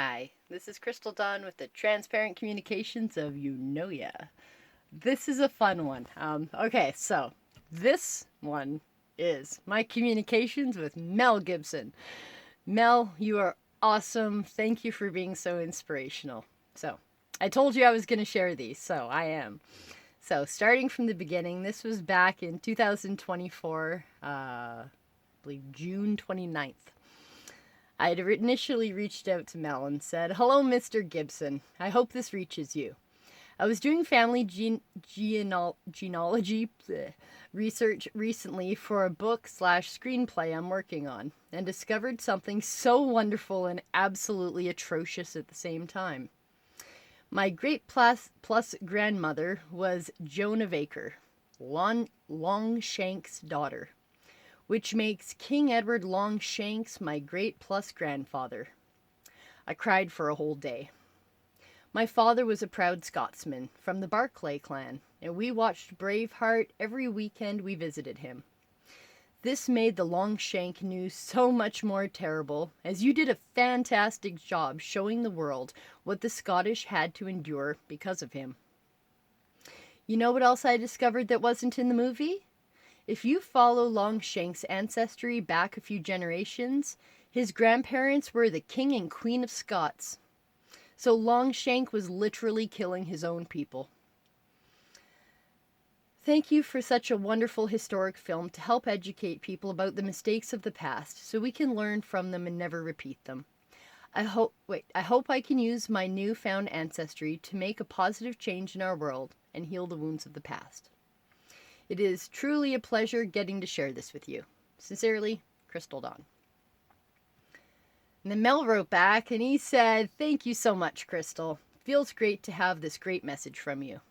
Hi, this is Crystal Dawn with the Transparent Communications of Eunoia. This is a fun one. So this one is my communications with Mel Gibson. Mel, you are awesome. Thank you for being so inspirational. So, I told you I was going to share these, so I am. So, starting from the beginning, this was back in 2024, I believe June 29th. I had initially reached out to Mel and said, "Hello, Mr. Gibson. I hope this reaches you. I was doing family genealogy research recently for a book/screenplay I'm working on and discovered something so wonderful and absolutely atrocious at the same time. My great plus grandmother was Joan of Acre, Longshank's daughter, which makes King Edward Longshanks my great plus grandfather. I cried for a whole day. My father was a proud Scotsman from the Barclay clan, and we watched Braveheart every weekend we visited him. This made the Longshank news so much more terrible, as you did a fantastic job showing the world what the Scottish had to endure because of him. You know what else I discovered that wasn't in the movie? If you follow Longshank's ancestry back a few generations, his grandparents were the King and Queen of Scots. So Longshank was literally killing his own people. Thank you for such a wonderful historic film to help educate people about the mistakes of the past so we can learn from them and never repeat them. I hope I can use my newfound ancestry to make a positive change in our world and heal the wounds of the past. It is truly a pleasure getting to share this with you. Sincerely, Crystal Dawn." And then Mel wrote back and he said, "Thank you so much, Crystal. Feels great to have this great message from you."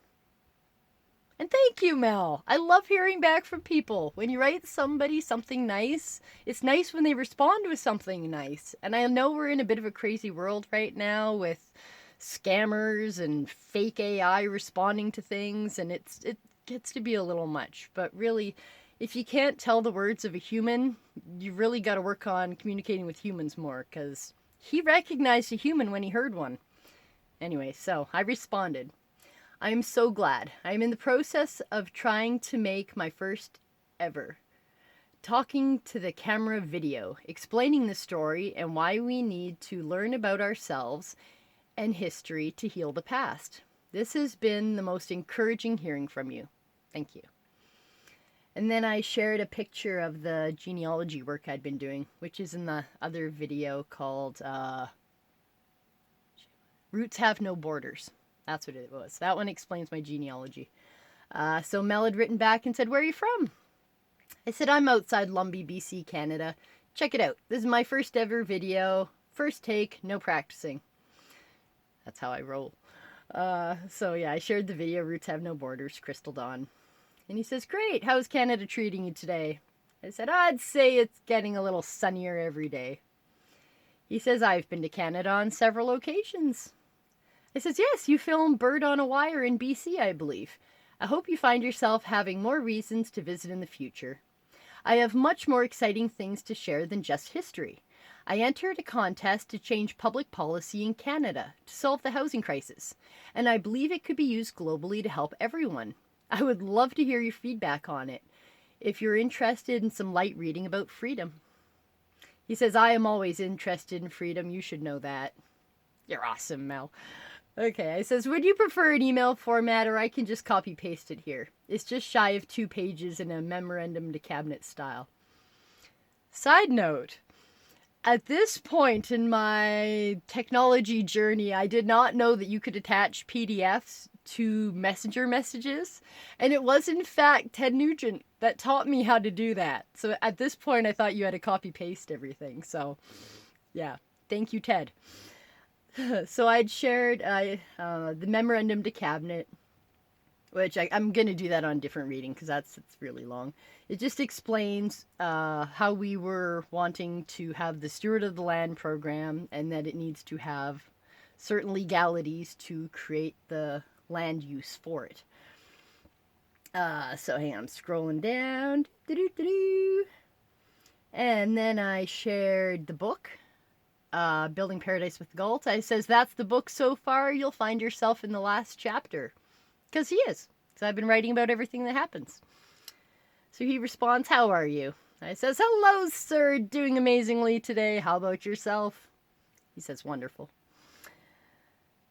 And thank you, Mel. I love hearing back from people. When you write somebody something nice, it's nice when they respond with something nice. And I know we're in a bit of a crazy world right now with scammers and fake AI responding to things, and it gets to be a little much. But really, if you can't tell the words of a human, you really got to work on communicating with humans more, because he recognized a human when he heard one. Anyway, so I responded. "I am so glad. I am in the process of trying to make my first ever talking to the camera video, explaining the story and why we need to learn about ourselves and history to heal the past. This has been the most encouraging hearing from you. Thank you." And then I shared a picture of the genealogy work I'd been doing, which is in the other video called Roots Have No Borders. That's what it was. That one explains my genealogy. So Mel had written back and said, "Where are you from?" I said, "I'm outside Lumby, BC, Canada. Check it out. This is my first ever video. First take, no practicing." That's how I roll. So yeah, I shared the video, Roots Have No Borders, Crystal Dawn. And he says, "Great, how's Canada treating you today?" I said, "I'd say it's getting a little sunnier every day." He says, "I've been to Canada on several occasions." I says, "Yes, you filmed Bird on a Wire in BC, I believe. I hope you find yourself having more reasons to visit in the future. I have much more exciting things to share than just history. I entered a contest to change public policy in Canada to solve the housing crisis, and I believe it could be used globally to help everyone. I would love to hear your feedback on it, if you're interested in some light reading about freedom." He says, "I am always interested in freedom. You should know that." You're awesome, Mel. Okay, I says, "Would you prefer an email format, or I can just copy paste it here? It's just shy of 2 pages in a memorandum to cabinet style." Side note, at this point in my technology journey, I did not know that you could attach PDFs to messenger messages, and it was in fact Ted Nugent that taught me how to do that. So at this point, I thought you had to copy paste everything. So yeah, thank you, Ted. So I'd shared the memorandum to cabinet, which I'm going to do that on a different reading because it's really long. It just explains how we were wanting to have the Steward of the Land program, and that it needs to have certain legalities to create the land use for it. So hang on, I'm scrolling down. And then I shared the book. Building Paradise with Galt. I says, that's the book so far. You'll find yourself in the last chapter. Because he is. Because I've been writing about everything that happens. So he responds, how are you? I says, hello, sir. Doing amazingly today. How about yourself? He says, wonderful.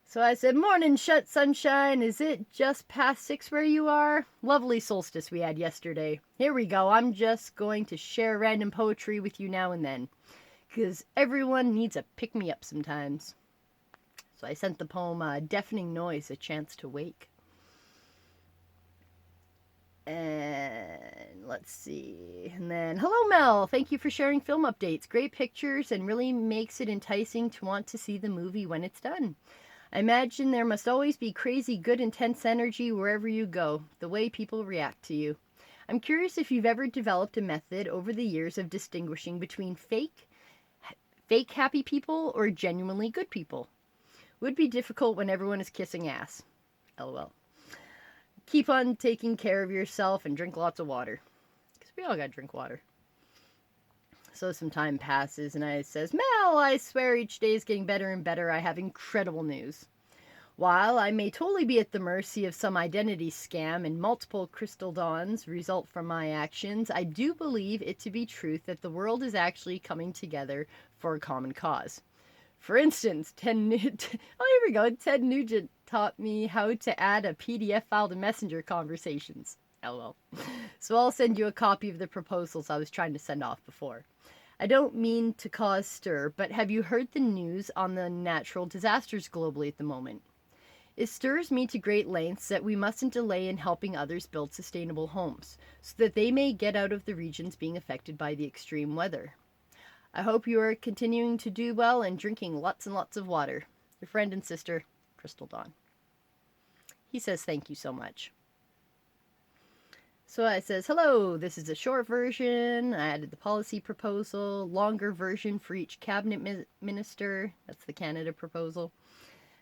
So I said, morning, sunshine. Is it just past 6 where you are? Lovely solstice we had yesterday. Here we go. I'm just going to share random poetry with you now and then. Because everyone needs a pick-me-up sometimes. So I sent the poem Deafening Noise, A Chance to Wake. And let's see. And then, hello, Mel. Thank you for sharing film updates. Great pictures and really makes it enticing to want to see the movie when it's done. I imagine there must always be crazy, good, intense energy wherever you go, the way people react to you. I'm curious if you've ever developed a method over the years of distinguishing between fake happy people or genuinely good people. Would be difficult when everyone is kissing ass. LOL. Keep on taking care of yourself and drink lots of water. Because we all gotta drink water. So some time passes and I says, Mel, I swear each day is getting better and better. I have incredible news. While I may totally be at the mercy of some identity scam and multiple crystal dawns result from my actions, I do believe it to be truth that the world is actually coming together for a common cause. For instance, Ted Nugent taught me how to add a PDF file to Messenger conversations. LOL. So I'll send you a copy of the proposals I was trying to send off before. I don't mean to cause stir, but have you heard the news on the natural disasters globally at the moment? It stirs me to great lengths that we mustn't delay in helping others build sustainable homes, so that they may get out of the regions being affected by the extreme weather. I hope you are continuing to do well and drinking lots and lots of water. Your friend and sister, Crystal Dawn. He says thank you so much. So I says, hello, this is a short version. I added the policy proposal, longer version for each cabinet minister. That's the Canada proposal.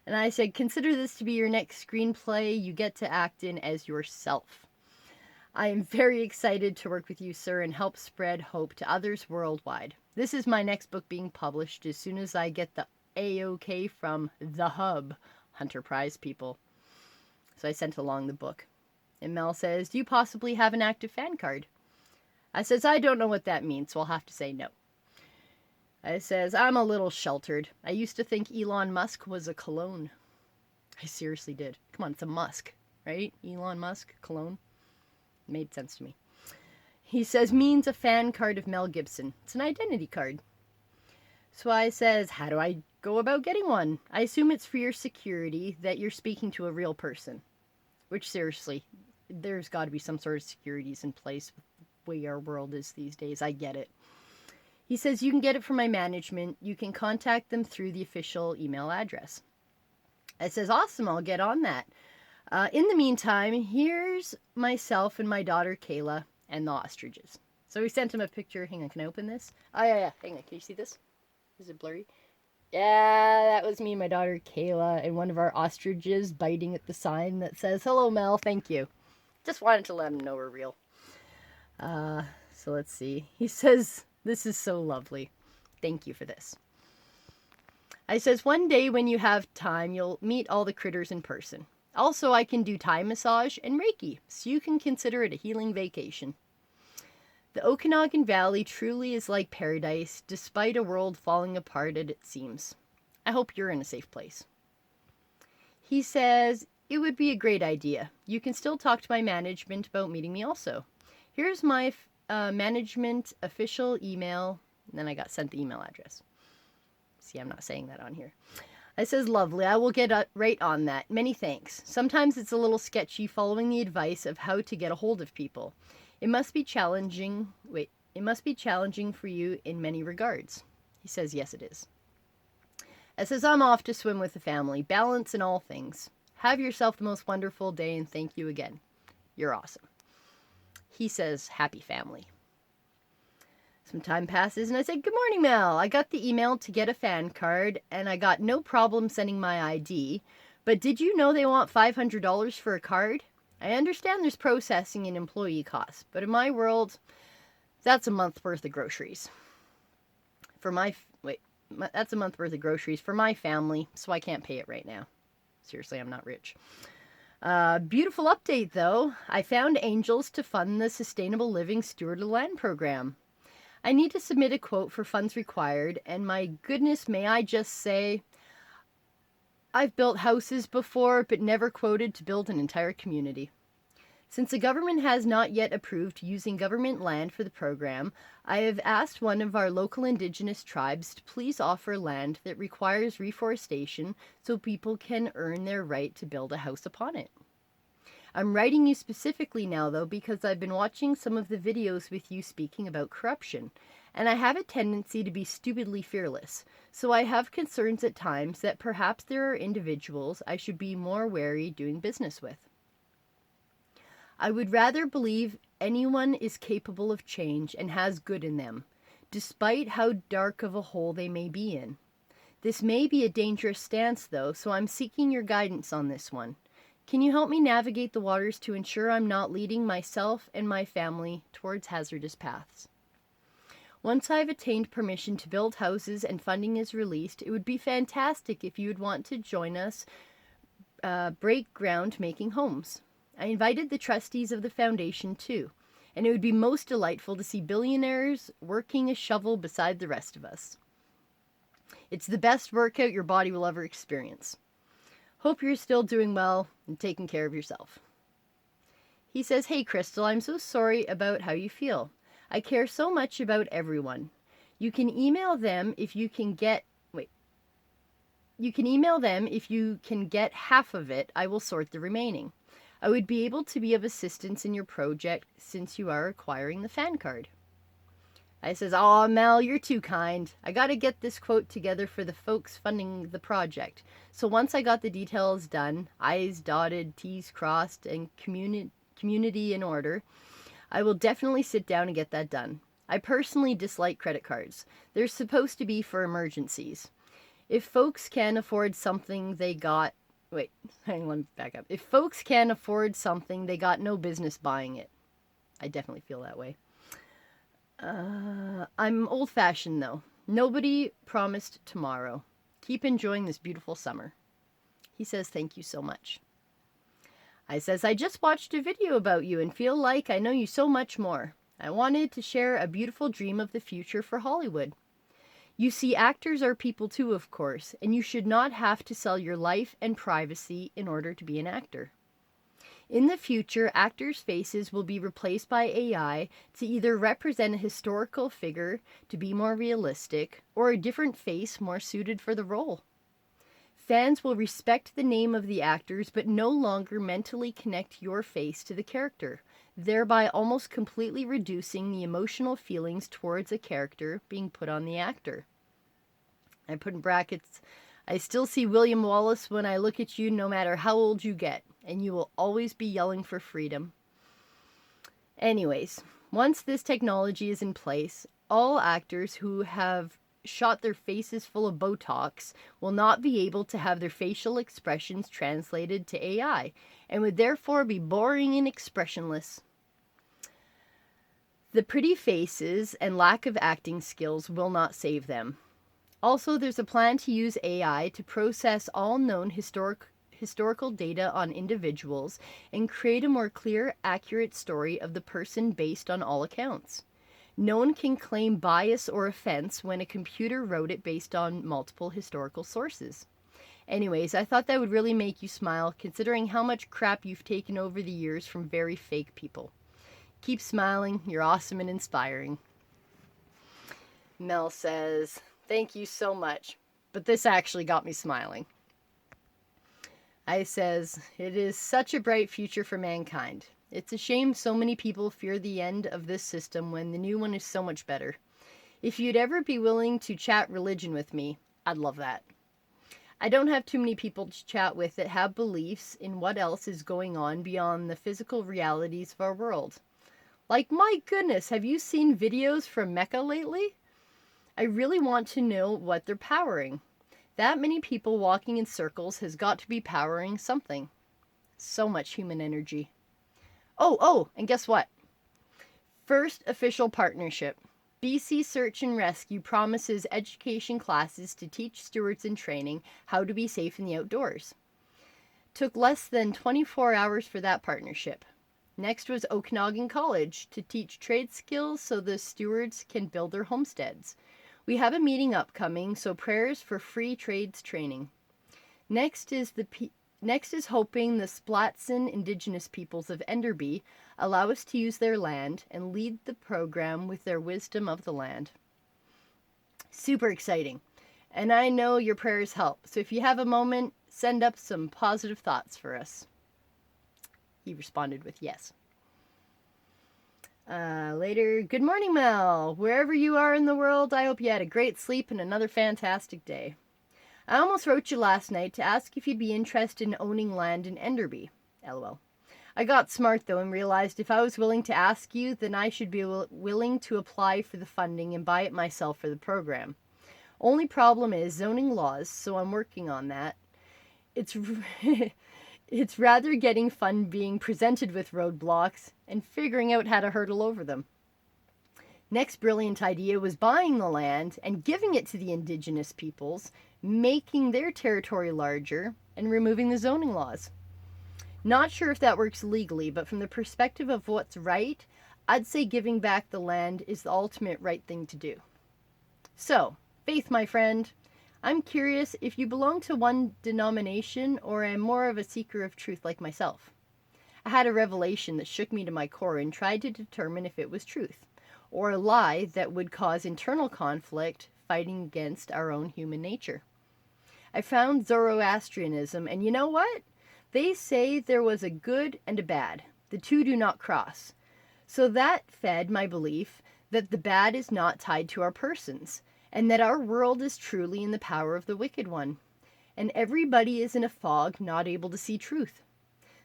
And I said, consider this to be your next screenplay you get to act in as yourself. I am very excited to work with you, sir, and help spread hope to others worldwide. This is my next book being published as soon as I get the A-OK from The Hub, Hunter Prize people. So I sent along the book. And Mel says, do you possibly have an active fan card? I says, I don't know what that means, so I'll have to say no. I says, I'm a little sheltered. I used to think Elon Musk was a cologne. I seriously did. Come on, it's a Musk, right? Elon Musk, cologne. Made sense to me. He says, means a fan card of Mel Gibson. It's an identity card. So I says, how do I go about getting one? I assume it's for your security that you're speaking to a real person. Which, seriously, there's got to be some sort of securities in place with the way our world is these days. I get it. He says, you can get it from my management. You can contact them through the official email address. I says, awesome, I'll get on that. In the meantime, here's myself and my daughter, Kayla, and the ostriches. So we sent him a picture. Hang on, can I open this? Oh, yeah. Hang on, can you see this? Is it blurry? Yeah, that was me and my daughter, Kayla, and one of our ostriches biting at the sign that says, hello, Mel, thank you. Just wanted to let him know we're real. So let's see. He says, this is so lovely. Thank you for this. I says, one day when you have time, you'll meet all the critters in person. Also, I can do Thai massage and Reiki, so you can consider it a healing vacation. The Okanagan Valley truly is like paradise, despite a world falling apart as it seems. I hope you're in a safe place. He says, it would be a great idea. You can still talk to my management about meeting me also. Here's my management official email. And then I got sent the email address. See, I'm not saying that on here. I says, lovely. I will get right on that. Many thanks. Sometimes it's a little sketchy following the advice of how to get a hold of people. It must be challenging. It must be challenging for you in many regards. He says, yes, it is. I says, I'm off to swim with the family. Balance in all things. Have yourself the most wonderful day and thank you again. You're awesome. He says, happy family. Some time passes and I said, good morning, Mel. I got the email to get a fan card and I got no problem sending my ID. But did you know they want $500 for a card? I understand there's processing and employee costs, but in my world, that's a month's worth of groceries. For my That's a month worth of groceries for my family, so I can't pay it right now. Seriously, I'm not rich. Beautiful update, though. I found angels to fund the Sustainable Living Steward of Land program. I need to submit a quote for funds required, and my goodness, may I just say, I've built houses before, but never quoted to build an entire community. Since the government has not yet approved using government land for the program, I have asked one of our local Indigenous tribes to please offer land that requires reforestation so people can earn their right to build a house upon it. I'm writing you specifically now, though, because I've been watching some of the videos with you speaking about corruption, and I have a tendency to be stupidly fearless, so I have concerns at times that perhaps there are individuals I should be more wary doing business with. I would rather believe anyone is capable of change and has good in them, despite how dark of a hole they may be in. This may be a dangerous stance, though, so I'm seeking your guidance on this one. Can you help me navigate the waters to ensure I'm not leading myself and my family towards hazardous paths? Once I've attained permission to build houses and funding is released, it would be fantastic if you would want to join us break ground making homes. I invited the trustees of the foundation too, and it would be most delightful to see billionaires working a shovel beside the rest of us. It's the best workout your body will ever experience. Hope you're still doing well and taking care of yourself. He says, hey Crystal, I'm so sorry about how you feel. I care so much about everyone. You can email them if you can get half of it. I will sort the remaining. I would be able to be of assistance in your project since you are acquiring the fan card. I says, "Aw, Mel, you're too kind. I got to get this quote together for the folks funding the project. So once I got the details done, I's dotted, T's crossed, and community in order, I will definitely sit down and get that done. I personally dislike credit cards. They're supposed to be for emergencies. If folks can afford something they got... Wait, let me back up. If folks can afford something, they got no business buying it." I definitely feel that way. I'm old-fashioned, though. Nobody promised tomorrow. Keep enjoying this beautiful summer. He says, thank you so much. I says, I just watched a video about you and feel like I know you so much more. I wanted to share a beautiful dream of the future for Hollywood. You see, actors are people too, of course, and you should not have to sell your life and privacy in order to be an actor. In the future, actors' faces will be replaced by AI to either represent a historical figure to be more realistic, or a different face more suited for the role. Fans will respect the name of the actors but no longer mentally connect your face to the character, thereby almost completely reducing the emotional feelings towards a character being put on the actor. I put in brackets, I still see William Wallace when I look at you no matter how old you get, and you will always be yelling for freedom. Anyways, once this technology is in place, all actors who have shot their faces full of Botox will not be able to have their facial expressions translated to AI, and would therefore be boring and expressionless. The pretty faces and lack of acting skills will not save them. Also, there's a plan to use AI to process all known historical data on individuals and create a more clear, accurate story of the person based on all accounts. No one can claim bias or offense when a computer wrote it based on multiple historical sources. Anyways, I thought that would really make you smile, considering how much crap you've taken over the years from very fake people. Keep smiling, you're awesome and inspiring. Mel says, thank you so much, but this actually got me smiling. I says, it is such a bright future for mankind. It's a shame so many people fear the end of this system when the new one is so much better. If you'd ever be willing to chat religion with me, I'd love that. I don't have too many people to chat with that have beliefs in what else is going on beyond the physical realities of our world. Like, my goodness, have you seen videos from Mecca lately? I really want to know what they're powering. That many people walking in circles has got to be powering something. So much human energy. Oh, and guess what? First official partnership. BC Search and Rescue promises education classes to teach stewards in training how to be safe in the outdoors. Took less than 24 hours for that partnership. Next was Okanagan College to teach trade skills so the stewards can build their homesteads. We have a meeting upcoming, so prayers for free trades training. Next is hoping the Splatsin Indigenous peoples of Enderby allow us to use their land and lead the program with their wisdom of the land. Super exciting. And I know your prayers help. So if you have a moment, send up some positive thoughts for us. He responded with yes. Later, good morning, Mel. Wherever you are in the world, I hope you had a great sleep and another fantastic day. I almost wrote you last night to ask if you'd be interested in owning land in Enderby. LOL. I got smart though and realized if I was willing to ask you, then I should be willing to apply for the funding and buy it myself for the program. Only problem is zoning laws, so I'm working on that. It's rather getting fun being presented with roadblocks and figuring out how to hurdle over them. Next brilliant idea was buying the land and giving it to the Indigenous peoples, making their territory larger and removing the zoning laws. Not sure if that works legally, but from the perspective of what's right, I'd say giving back the land is the ultimate right thing to do. So, Faith, my friend, I'm curious if you belong to one denomination or am more of a seeker of truth like myself. I had a revelation that shook me to my core and tried to determine if it was truth, or a lie that would cause internal conflict fighting against our own human nature. I found Zoroastrianism, and you know what? They say there was a good and a bad. The two do not cross. So that fed my belief that the bad is not tied to our persons, and that our world is truly in the power of the wicked one, and everybody is in a fog, not able to see truth.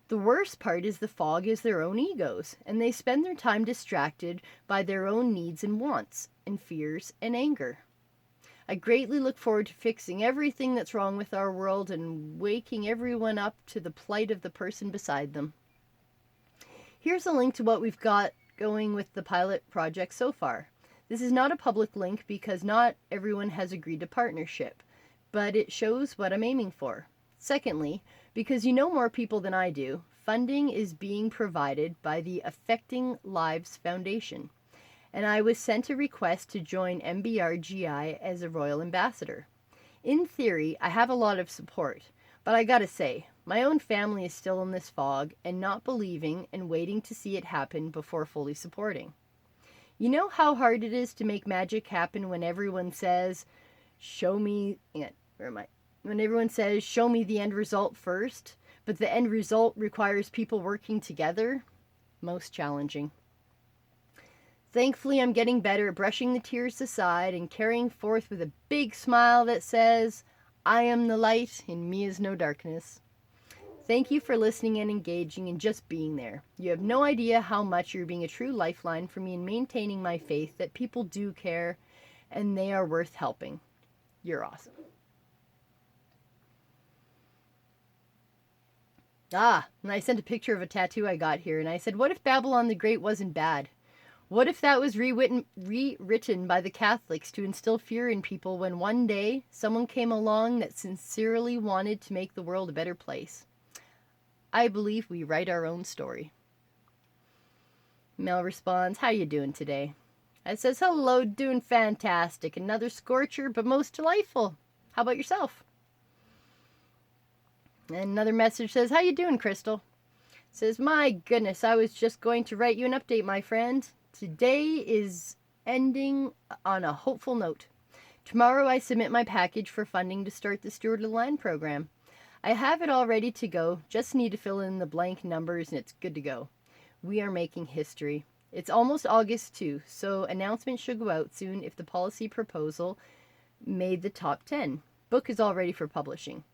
The worst part is the fog is their own egos, and they spend their time distracted by their own needs and wants, and fears and anger. I greatly look forward to fixing everything that's wrong with our world and waking everyone up to the plight of the person beside them. Here's a link to what we've got going with the pilot project so far. This is not a public link because not everyone has agreed to partnership, but it shows what I'm aiming for. Secondly, because you know more people than I do, funding is being provided by the Affecting Lives Foundation, and I was sent a request to join MBRGI as a Royal Ambassador. In theory, I have a lot of support, but I gotta say, my own family is still in this fog and not believing and waiting to see it happen before fully supporting. You know how hard it is to make magic happen when everyone says, show me the end result first, but the end result requires people working together? Most challenging. Thankfully, I'm getting better at brushing the tears aside and carrying forth with a big smile that says, I am the light, in me is no darkness. Thank you for listening and engaging and just being there. You have no idea how much you're being a true lifeline for me in maintaining my faith that people do care and they are worth helping. You're awesome. And I sent a picture of a tattoo I got here, and I said, what if Babylon the Great wasn't bad? What if that was rewritten by the Catholics to instill fear in people when one day someone came along that sincerely wanted to make the world a better place? I believe we write our own story. Mel responds, how you doing today? I says, hello, doing fantastic. Another scorcher, but most delightful. How about yourself? And another message says, how you doing, Crystal? Says, my goodness, I was just going to write you an update, my friend. Today is ending on a hopeful note. Tomorrow I submit my package for funding to start the Steward of the Land program. I have it all ready to go, just need to fill in the blank numbers and it's good to go. We are making history. It's almost August too, so announcements should go out soon if the policy proposal made the top 10. Book is all ready for publishing.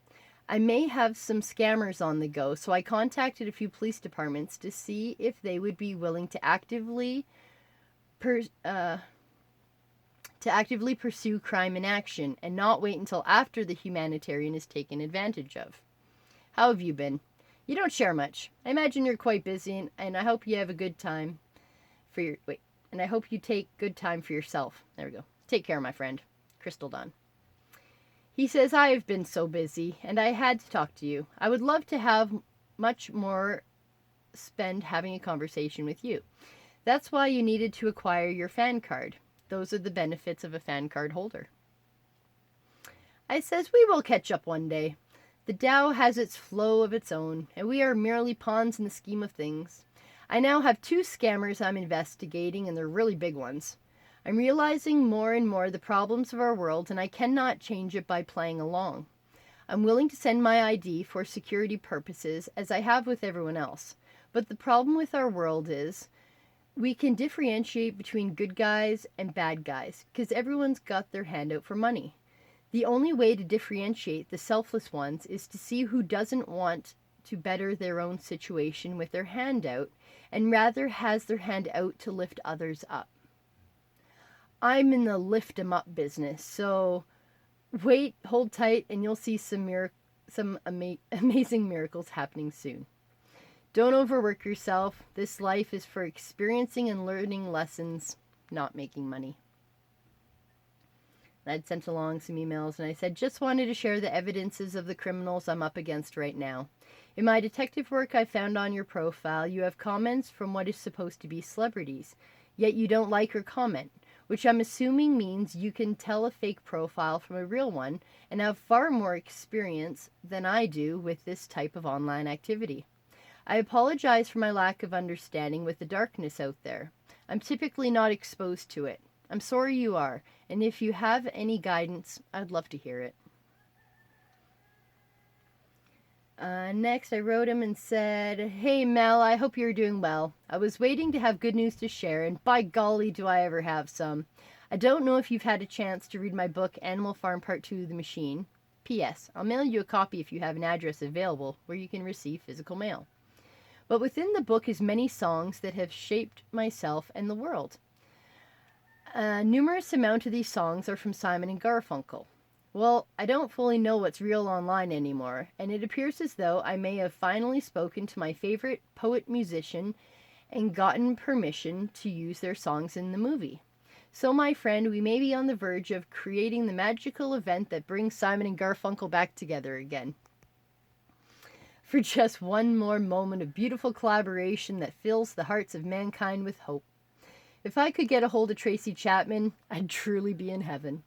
I may have some scammers on the go, so I contacted a few police departments to see if they would be willing to actively pursue crime in action and not wait until after the humanitarian is taken advantage of. How have you been? You don't share much. I imagine you're quite busy, and I hope you have a good time for your... Wait, and I hope you take good time for yourself. There we go. Take care, my friend. Crystal Dawn. He says, I have been so busy, and I had to talk to you. I would love to have much more spend having a conversation with you. That's why you needed to acquire your fan card. Those are the benefits of a fan card holder. I says, we will catch up one day. The Tao has its flow of its own, and we are merely pawns in the scheme of things. I now have 2 scammers I'm investigating, and they're really big ones. I'm realizing more and more the problems of our world, and I cannot change it by playing along. I'm willing to send my ID for security purposes, as I have with everyone else. But the problem with our world is we can differentiate between good guys and bad guys, because everyone's got their hand out for money. The only way to differentiate the selfless ones is to see who doesn't want to better their own situation with their hand out, and rather has their hand out to lift others up. I'm in the lift 'em up business, so wait, hold tight, and you'll see some amazing miracles happening soon. Don't overwork yourself. This life is for experiencing and learning lessons, not making money. I'd sent along some emails, and I said, just wanted to share the evidences of the criminals I'm up against right now. In my detective work I found on your profile, you have comments from what is supposed to be celebrities, yet you don't like or comment, which I'm assuming means you can tell a fake profile from a real one and have far more experience than I do with this type of online activity. I apologize for my lack of understanding with the darkness out there. I'm typically not exposed to it. I'm sorry you are, and if you have any guidance, I'd love to hear it. Next, I wrote him and said, hey Mel, I hope you're doing well. I was waiting to have good news to share, and by golly do I ever have some. I don't know if you've had a chance to read my book, Animal Farm Part 2, The Machine. P.S. I'll mail you a copy if you have an address available where you can receive physical mail. But within the book is many songs that have shaped myself and the world. A numerous amount of these songs are from Simon and Garfunkel. Well, I don't fully know what's real online anymore, and it appears as though I may have finally spoken to my favorite poet-musician and gotten permission to use their songs in the movie. So, my friend, we may be on the verge of creating the magical event that brings Simon and Garfunkel back together again. For just one more moment of beautiful collaboration that fills the hearts of mankind with hope. If I could get a hold of Tracy Chapman, I'd truly be in heaven.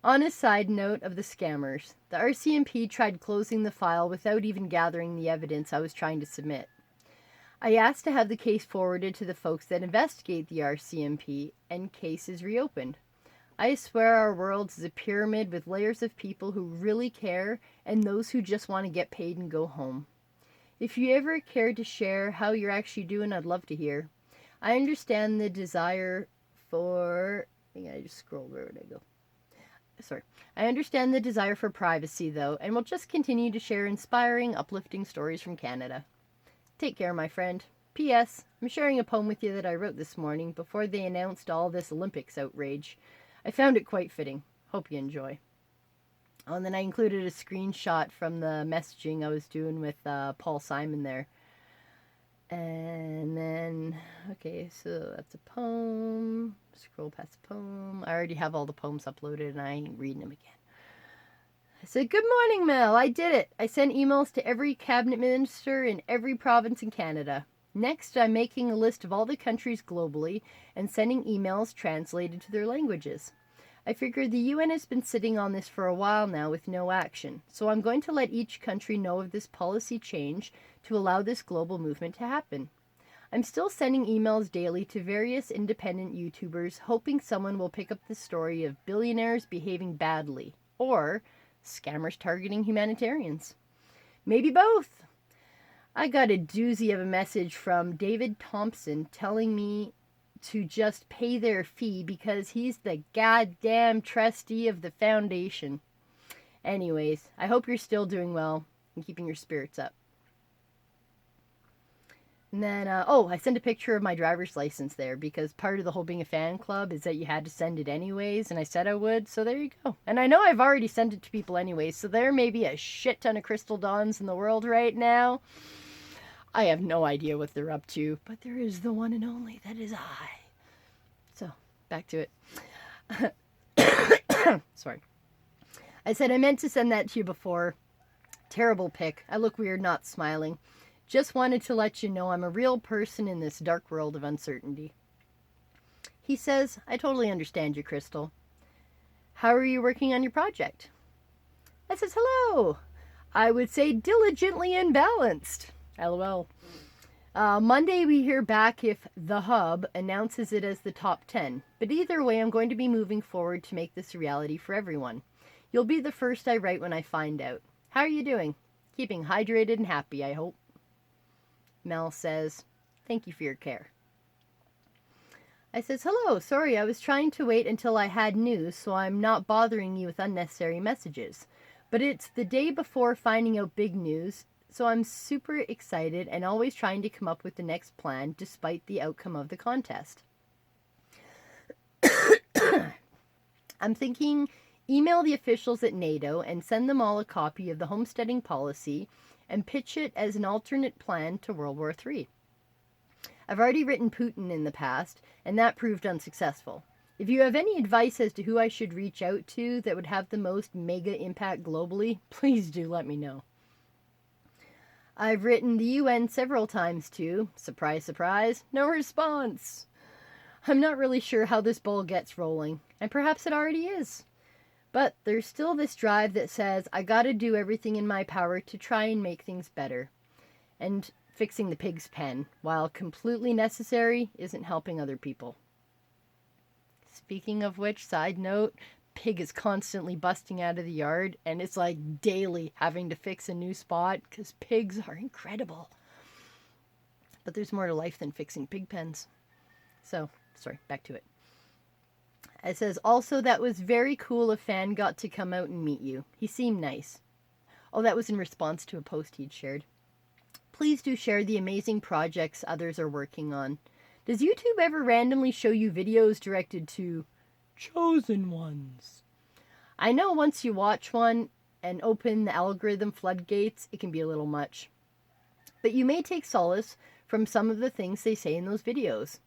On a side note of the scammers, the RCMP tried closing the file without even gathering the evidence I was trying to submit. I asked to have the case forwarded to the folks that investigate the RCMP, and case is reopened. I swear our world is a pyramid with layers of people who really care and those who just want to get paid and go home. If you ever care to share how you're actually doing, I'd love to hear. I understand the desire for... I just scrolled. Where would I go? I understand the desire for privacy, though, and will just continue to share inspiring, uplifting stories from Canada. Take care, my friend. P.S. I'm sharing a poem with you that I wrote this morning before they announced all this Olympics outrage. I found it quite fitting. Hope you enjoy. Oh, and then I included a screenshot from the messaging I was doing with Paul Simon there. And then, okay, so that's a poem. Scroll past the poem. I already have all the poems uploaded and I ain't reading them again. I said, good morning, Mel. I did it. I sent emails to every cabinet minister in every province in Canada. Next, I'm making a list of all the countries globally and sending emails translated to their languages. I figured the UN has been sitting on this for a while now with no action, so I'm going to let each country know of this policy change to allow this global movement to happen. I'm still sending emails daily to various independent YouTubers, hoping someone will pick up the story of billionaires behaving badly, or scammers targeting humanitarians. Maybe both. I got a doozy of a message from David Thompson telling me to just pay their fee because he's the goddamn trustee of the foundation. Anyways, I hope you're still doing well and keeping your spirits up. And then, I sent a picture of my driver's license there because part of the whole being a fan club is that you had to send it anyways, and I said I would, so there you go. And I know I've already sent it to people anyways, so there may be a shit ton of Crystal Dawns in the world right now. I have no idea what they're up to, but there is the one and only, that is I. back to it. Sorry. I said I meant to send that to you before. Terrible pic. I look weird not smiling. Just wanted to let you know I'm a real person in this dark world of uncertainty. He says, I totally understand you, Crystal. How are you working on your project? I says, hello. I would say diligently and balanced. LOL. Monday we hear back if The Hub announces it as the top 10. But either way, I'm going to be moving forward to make this a reality for everyone. You'll be the first I write when I find out. How are you doing? Keeping hydrated and happy, I hope. Mel says, thank you for your care. I says, hello, sorry, I was trying to wait until I had news so I'm not bothering you with unnecessary messages. But it's the day before finding out big news, so I'm super excited and always trying to come up with the next plan despite the outcome of the contest. I'm thinking email the officials at NATO and send them all a copy of the homesteading policy and pitch it as an alternate plan to World War III. I've already written Putin in the past, and that proved unsuccessful. If you have any advice as to who I should reach out to that would have the most mega impact globally, please do let me know. I've written the UN several times too. Surprise, surprise, no response. I'm not really sure how this ball gets rolling, and perhaps it already is. But there's still this drive that says I gotta do everything in my power to try and make things better. And fixing the pig's pen, while completely necessary, isn't helping other people. Speaking of which, side note, pig is constantly busting out of the yard, and it's like daily having to fix a new spot, because pigs are incredible. But there's more to life than fixing pig pens. So, sorry, back to it. It says, also, that was very cool a fan got to come out and meet you. He seemed nice. Oh, that was in response to a post he'd shared. Please do share the amazing projects others are working on. Does YouTube ever randomly show you videos directed to chosen ones? I know once you watch one and open the algorithm floodgates, it can be a little much. But you may take solace from some of the things they say in those videos.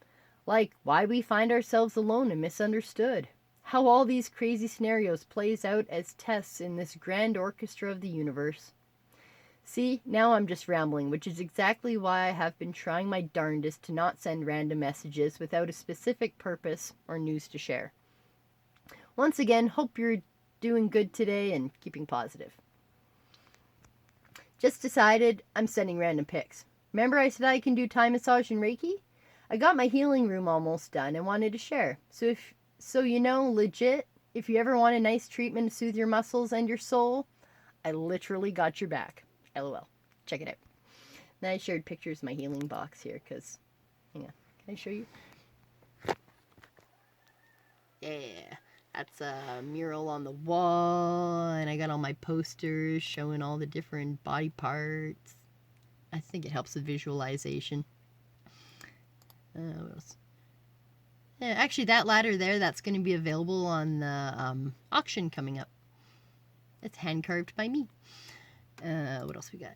Like why we find ourselves alone and misunderstood. How all these crazy scenarios plays out as tests in this grand orchestra of the universe. See, now I'm just rambling, which is exactly why I have been trying my darndest to not send random messages without a specific purpose or news to share. Once again, hope you're doing good today and keeping positive. Just decided I'm sending random pics. Remember I said I can do Thai massage and Reiki? I got my healing room almost done and wanted to share. So you know, legit, if you ever want a nice treatment to soothe your muscles and your soul, I literally got your back. LOL. Check it out. Then I shared pictures of my healing box here because, hang on, can I show you? Yeah, that's a mural on the wall, and I got all my posters showing all the different body parts. I think it helps with visualization. What else? Yeah, actually, that ladder there, that's going to be available on the auction coming up. It's hand-carved by me. What else we got?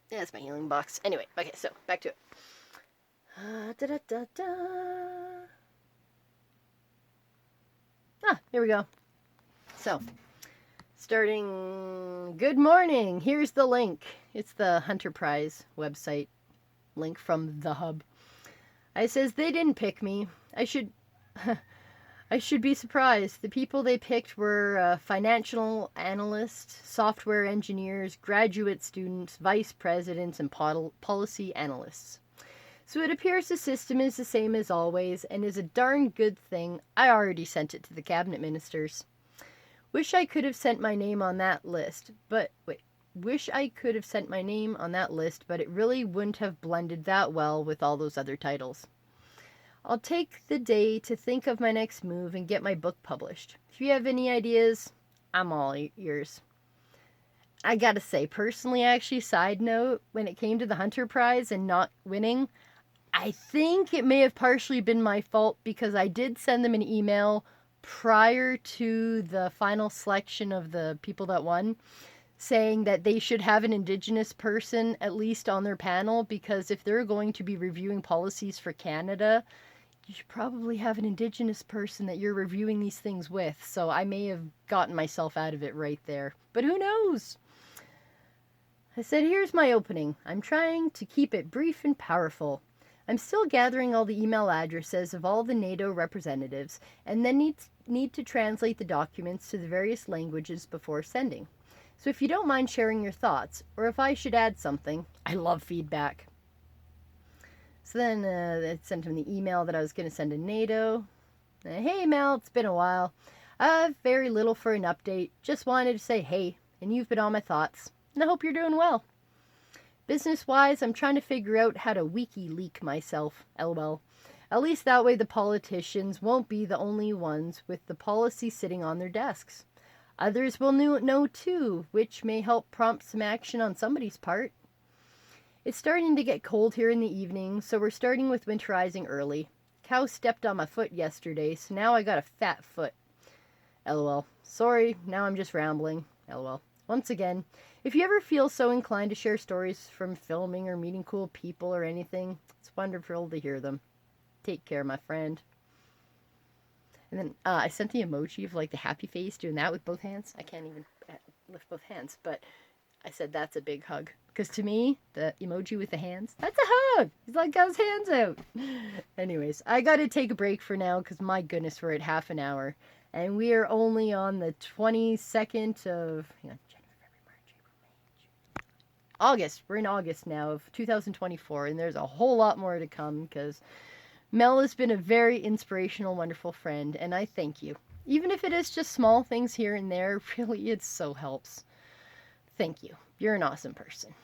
Yeah, that's my healing box. Anyway, okay, so back to it. Here we go. So, starting, good morning. Here's the link. It's the Hunter Prize website link from The Hub. It says, they didn't pick me. I should be surprised. The people they picked were financial analysts, software engineers, graduate students, vice presidents, and policy analysts. So it appears the system is the same as always and is a darn good thing. I already sent it to the cabinet ministers. Wish I could have sent my name on that list, but it really wouldn't have blended that well with all those other titles. I'll take the day to think of my next move and get my book published. If you have any ideas, I'm all ears. I gotta say, personally, actually, side note, when it came to the Hunter Prize and not winning, I think it may have partially been my fault because I did send them an email prior to the final selection of the people that won. saying that they should have an Indigenous person at least on their panel, because if they're going to be reviewing policies for Canada, you should probably have an Indigenous person that you're reviewing these things with. So I may have gotten myself out of it right there. But who knows? I said, here's my opening. I'm trying to keep it brief and powerful. I'm still gathering all the email addresses of all the NATO representatives, and then need to translate the documents to the various languages before sending. So if you don't mind sharing your thoughts, or if I should add something, I love feedback. So then I sent him the email that I was going to send to NATO. Hey Mel, it's been a while. Very little for an update. Just wanted to say hey, and you've been on my thoughts. And I hope you're doing well. Business-wise, I'm trying to figure out how to WikiLeak myself, lol. At least that way the politicians won't be the only ones with the policy sitting on their desks. Others will know too, which may help prompt some action on somebody's part. It's starting to get cold here in the evening, so we're starting with winterizing early. Cow stepped on my foot yesterday, so now I got a fat foot. LOL. Sorry, now I'm just rambling. LOL. Once again, if you ever feel so inclined to share stories from filming or meeting cool people or anything, it's wonderful to hear them. Take care, my friend. And then I sent the emoji of like the happy face doing that with both hands. I can't even lift both hands, but I said that's a big hug. Because to me, the emoji with the hands, that's a hug. He's like got his hands out. Anyways, I got to take a break for now because my goodness, we're at half an hour. And we are only on the 22nd of August. We're in August now of 2024, and there's a whole lot more to come because Mel has been a very inspirational, wonderful friend, and I thank you. Even if it is just small things here and there, really it so helps. Thank you. You're an awesome person.